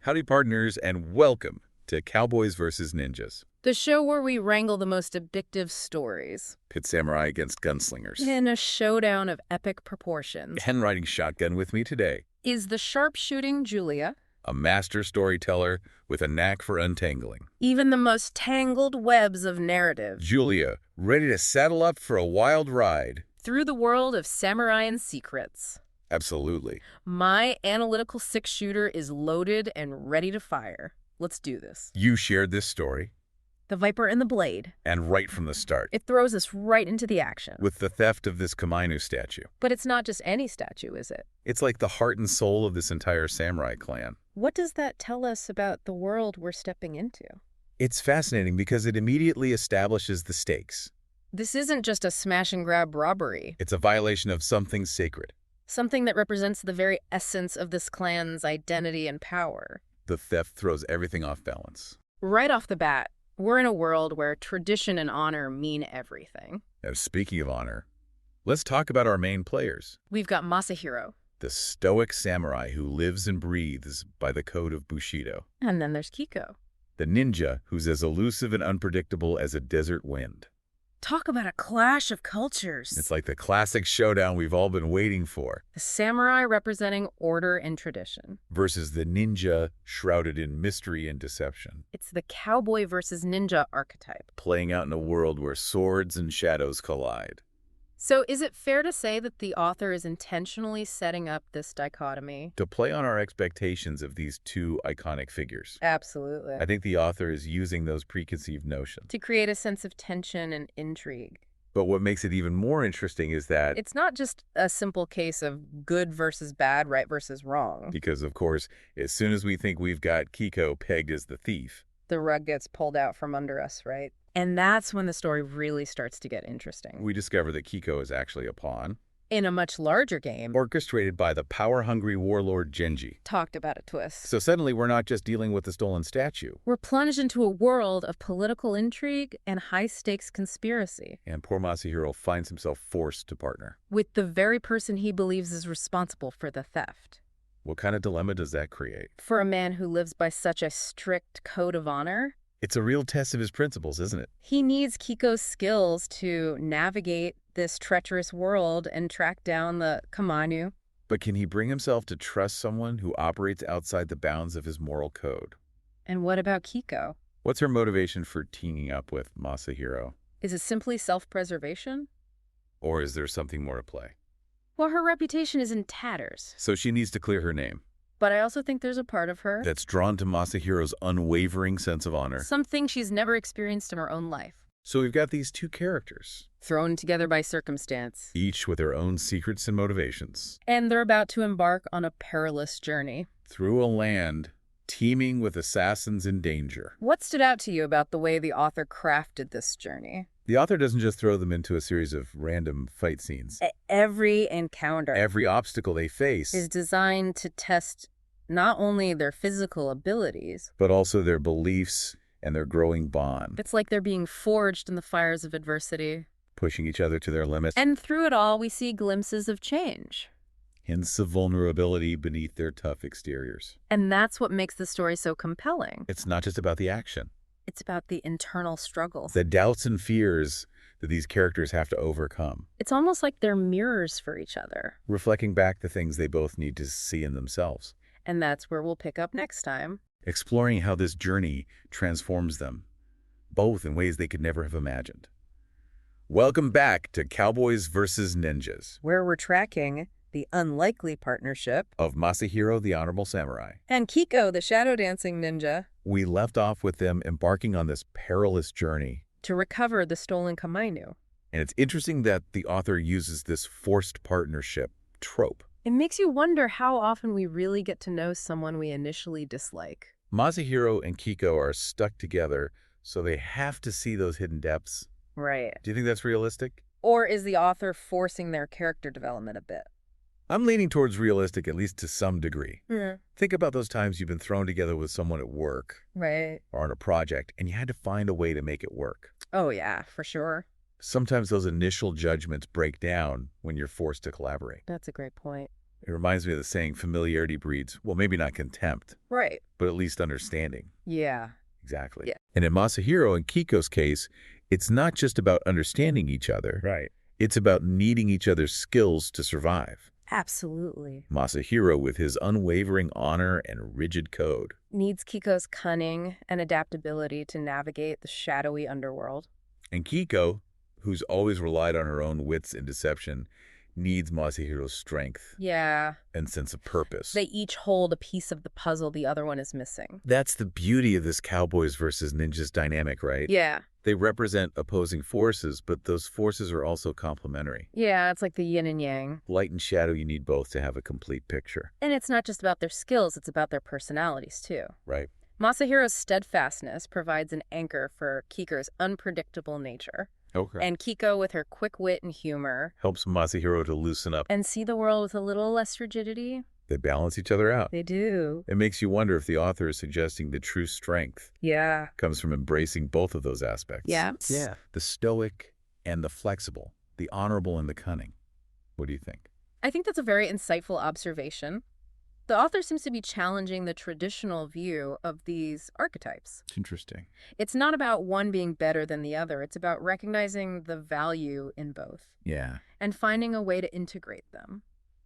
Howdy, partners, and welcome to Cowboys versus Ninjas. The show where we wrangle the most addictive stories. Pit samurai against gunslingers. In a showdown of epic proportions. And riding shotgun with me today, Is the sharpshooting Julia. a master storyteller with a knack for untangling. Even the most tangled webs of narrative. Julia, ready to saddle up for a wild ride. Through the world of samurai and secrets. Absolutely. My analytical six-shooter is loaded and ready to fire. Let's do this. You shared this story, The Viper and the Blade. and right from the start, It throws us right into the action. with the theft of this Komainu statue. But it's not just any statue, is it? It's like the heart and soul of this entire samurai clan. What does that tell us about the world we're stepping into? It's fascinating because it immediately establishes the stakes. This isn't just a smash-and-grab robbery. It's a violation of something sacred. Something that represents the very essence of this clan's identity and power. The theft throws everything off balance. Right off the bat, we're in a world where tradition and honor mean everything. Now, speaking of honor, let's talk about our main players. We've got Masahiro, The stoic samurai who lives and breathes by the code of Bushido. and then there's Kiko. The ninja who's as elusive and unpredictable as a desert wind. Talk about a clash of cultures. It's like the classic showdown we've all been waiting for, The samurai representing order and tradition. versus the ninja shrouded in mystery and deception, It's the cowboy versus ninja archetype. playing out in a world where swords and shadows collide. So is it fair to say that the author is intentionally setting up this dichotomy? To play on our expectations of these two iconic figures, Absolutely. I think the author is using those preconceived notions. To create a sense of tension and intrigue. But what makes it even more interesting is that, It's not just a simple case of good versus bad, right versus wrong. because of course, as soon as we think we've got Kiko pegged as the thief, The rug gets pulled out from under us, right? And that's when the story really starts to get interesting. we discover that Kiko is actually a pawn, In a much larger game, orchestrated by the power-hungry Warlord Genji. talked about a twist. So suddenly we're not just dealing with the stolen statue, We're plunged into a world of political intrigue and high-stakes conspiracy and poor Masahiro finds himself forced to partner. with the very person he believes is responsible for the theft. What kind of dilemma does that create? For a man who lives by such a strict code of honor, It's a real test of his principles, isn't it? he needs Kiko's skills to navigate this treacherous world and track down the Komainu. But can he bring himself to trust someone who operates outside the bounds of his moral code? And what about Kiko? What's her motivation for teaming up with Masahiro? Is it simply self-preservation? Or is there something more to play? Well, her reputation is in tatters. So she needs to clear her name. But I also think there's a part of her, That's drawn to Masahiro's unwavering sense of honor. something she's never experienced in her own life. So we've got these two characters, Thrown together by circumstance. each with their own secrets and motivations, And they're about to embark on a perilous journey. through a land teeming with assassins in danger. What stood out to you about the way the author crafted this journey? The author doesn't just throw them into a series of random fight scenes. Every encounter Every obstacle they face, is designed to test not only their physical abilities, but also their beliefs and their growing bond, it's like they're being forged in the fires of adversity. pushing each other to their limits, And through it all, we see glimpses of change. hints of vulnerability beneath their tough exteriors. And that's what makes the story so compelling. It's not just about the action. It's about the internal struggle. The doubts and fears that these characters have to overcome, It's almost like they're mirrors for each other. reflecting back the things they both need to see in themselves, And that's where we'll pick up next time. exploring how this journey transforms them, both in ways they could never have imagined. Welcome back to Cowboys versus Ninjas, Where we're tracking the unlikely partnership of Masahiro the Honorable Samurai. and Kiko, the shadow dancing ninja, We left off with them embarking on this perilous journey. to recover the stolen Komainu. And it's interesting that the author uses this forced partnership trope. It makes you wonder how often we really get to know someone we initially dislike. Masahiro and Kiko are stuck together, so they have to see those hidden depths. Right. Do you think that's realistic? Or is the author forcing their character development a bit? I'm leaning towards realistic, at least to some degree. Yeah. Think about those times you've been thrown together with someone at work Right. or on a project, and you had to find a way to make it work. Oh, yeah, for sure. Sometimes those initial judgments break down when you're forced to collaborate. That's a great point. It reminds me of the saying, familiarity breeds, well, maybe not contempt, Right. but at least understanding. Yeah. Exactly. Yeah. And in Masahiro and Kiko's case, it's not just about understanding each other. Right. It's about needing each other's skills to survive. Absolutely. Masahiro, with his unwavering honor and rigid code. Needs Kiko's cunning and adaptability to navigate the shadowy underworld. And Kiko, who's always relied on her own wits and deception, needs Masahiro's strength Yeah. and sense of purpose. They each hold a piece of the puzzle the other one is missing. That's the beauty of this cowboys versus ninjas dynamic, right? Yeah. They represent opposing forces, but those forces are also complementary. Yeah, it's like the yin and yang. Light and shadow, you need both to have a complete picture. And it's not just about their skills, it's about their personalities, too. Right. Masahiro's steadfastness provides an anchor for Kiko's unpredictable nature. Okay. And Kiko, with her quick wit and humor, helps Masahiro to loosen up. and see the world with a little less rigidity. They balance each other out. They do. It makes you wonder if the author is suggesting the true strength Yeah. comes from embracing both of those aspects. Yeah. Yeah. The stoic and the flexible, the honorable and the cunning. What do you think? I think that's a very insightful observation. The author seems to be challenging the traditional view of these archetypes. It's interesting. It's not about one being better than the other. It's about recognizing the value in both Yeah. and finding a way to integrate them.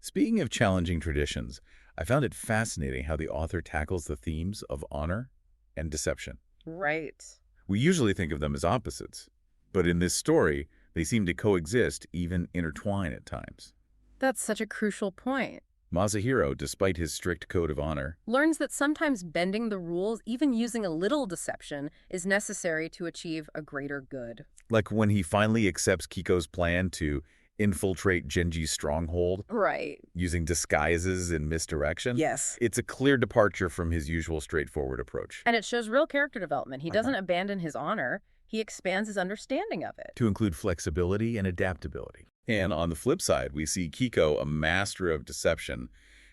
Speaking of challenging traditions, I found it fascinating how the author tackles the themes of honor and deception. Right. We usually think of them as opposites, but in this story, they seem to coexist, even intertwine at times. That's such a crucial point. Masahiro, despite his strict code of honor, Learns that sometimes bending the rules, even using a little deception, is necessary to achieve a greater good. like when he finally accepts Kiko's plan to infiltrate Genji's stronghold Right. using disguises and misdirection, Yes. it's a clear departure from his usual straightforward approach. And it shows real character development. He doesn't abandon his honor. He expands his understanding of it. To include flexibility and adaptability. And on the flip side, we see Kiko, a master of deception,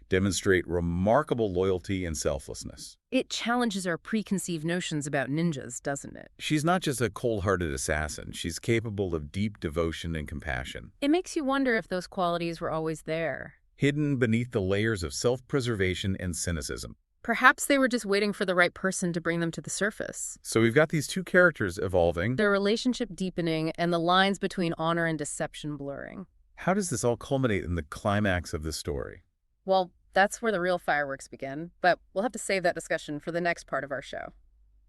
demonstrate remarkable loyalty and selflessness. It challenges our preconceived notions about ninjas, doesn't it? She's not just a cold-hearted assassin. She's capable of deep devotion and compassion, It makes you wonder if those qualities were always there. hidden beneath the layers of self-preservation and cynicism. Perhaps they were just waiting for the right person to bring them to the surface. So we've got these two characters evolving. Their relationship deepening and the lines between honor and deception blurring. How does this all culminate in the climax of the story? Well, that's where the real fireworks begin, but we'll have to save that discussion for the next part of our show,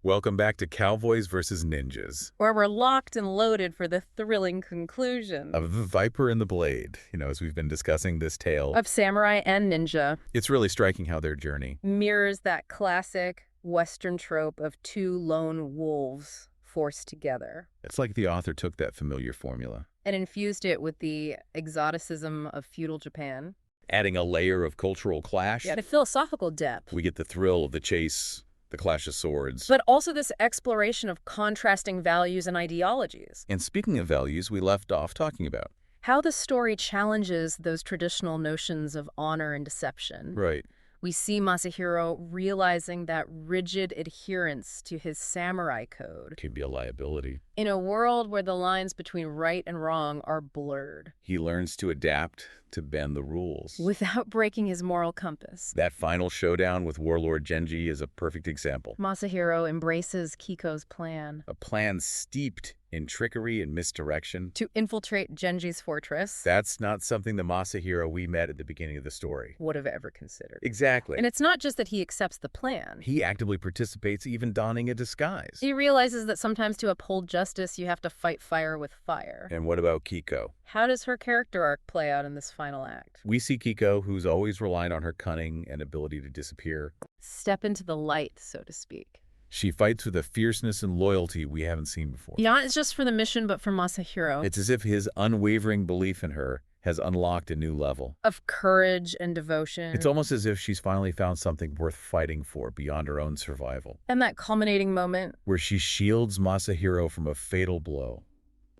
Welcome back to Cowboys versus Ninjas. where we're locked and loaded for the thrilling conclusion Of the Viper and the Blade, as we've been discussing this tale. of samurai and ninja. It's really striking how their journey Mirrors that classic Western trope of two lone wolves forced together It's like the author took that familiar formula, and infused it with the exoticism of feudal Japan. adding a layer of cultural clash. Yeah, the philosophical depth. We get the thrill of the chase, the clash of swords. But also this exploration of contrasting values and ideologies. And speaking of values, we left off talking about. How the story challenges those traditional notions of honor and deception. Right. We see Masahiro realizing that rigid adherence to his samurai code. Could be a liability. In a world where the lines between right and wrong are blurred. He learns to adapt, to bend the rules. Without breaking his moral compass. That final showdown with Warlord Genji is a perfect example. Masahiro embraces Kiko's plan. A plan steeped in trickery and misdirection. To infiltrate Genji's fortress. That's not something the Masahiro we met at the beginning of the story would have ever considered. Exactly. And it's not just that he accepts the plan. He actively participates, even donning a disguise. He realizes that sometimes to uphold justice, you have to fight fire with fire. And what about Kiko? How does her character arc play out in this final act? We see Kiko, who's always relied on her cunning and ability to disappear. Step into the light, so to speak. She fights with a fierceness and loyalty we haven't seen before. Not just for the mission, but for Masahiro. It's as if his unwavering belief in her has unlocked a new level. Of courage and devotion. It's almost as if she's finally found something worth fighting for beyond her own survival, And that culminating moment. where she shields Masahiro from a fatal blow.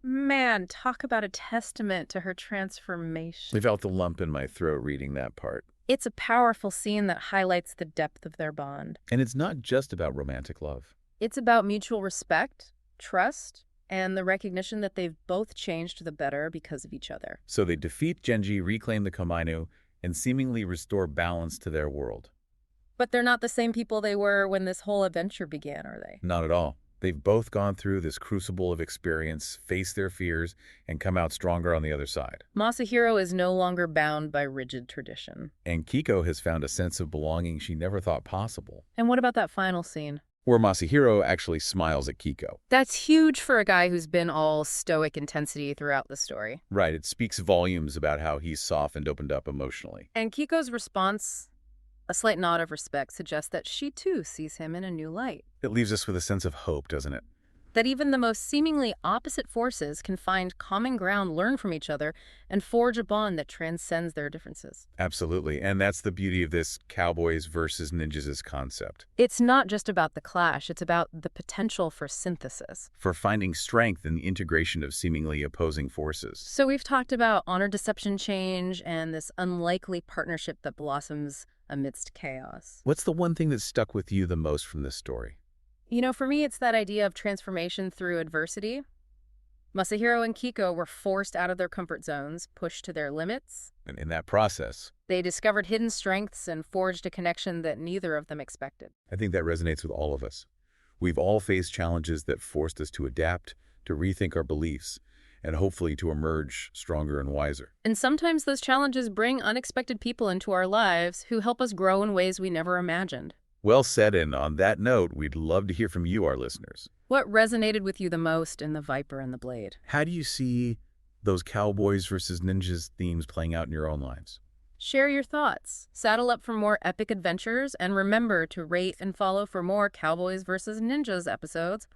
Man, talk about a testament to her transformation. I felt the lump in my throat reading that part. It's a powerful scene that highlights the depth of their bond. And it's not just about romantic love. It's about mutual respect, trust, and the recognition that they've both changed for the better because of each other. So they defeat Genji, reclaim the Komainu, and seemingly restore balance to their world. But they're not the same people they were when this whole adventure began, are they? Not at all. They've both gone through this crucible of experience, faced their fears, and come out stronger on the other side. Masahiro is no longer bound by rigid tradition. And Kiko has found a sense of belonging she never thought possible. And what about that final scene? Where Masahiro actually smiles at Kiko. That's huge for a guy who's been all stoic intensity throughout the story. Right, it speaks volumes about how he's softened, opened up emotionally. And Kiko's response, a slight nod of respect, suggests that she too sees him in a new light. It leaves us with a sense of hope, doesn't it? That even the most seemingly opposite forces can find common ground, learn from each other, and forge a bond that transcends their differences. Absolutely, and that's the beauty of this cowboys versus ninjas concept. It's not just about the clash, it's about the potential for synthesis. For finding strength in the integration of seemingly opposing forces. So we've talked about honor deception change and this unlikely partnership that blossoms amidst chaos. What's the one thing that stuck with you the most from this story? You know, for me, it's that idea of transformation through adversity. Masahiro and Kiko were forced out of their comfort zones, pushed to their limits. And in that process, They discovered hidden strengths and forged a connection that neither of them expected. I think that resonates with all of us. We've all faced challenges that forced us to adapt, to rethink our beliefs, and hopefully to emerge stronger and wiser. And sometimes those challenges bring unexpected people into our lives who help us grow in ways we never imagined. Well said, and on that note, we'd love to hear from you, our listeners. What resonated with you the most in The Viper and the Blade? How do you see those cowboys versus ninjas themes playing out in your own lives? Share your thoughts. Saddle up for more epic adventures, and remember to rate and follow for more Cowboys versus Ninjas episodes.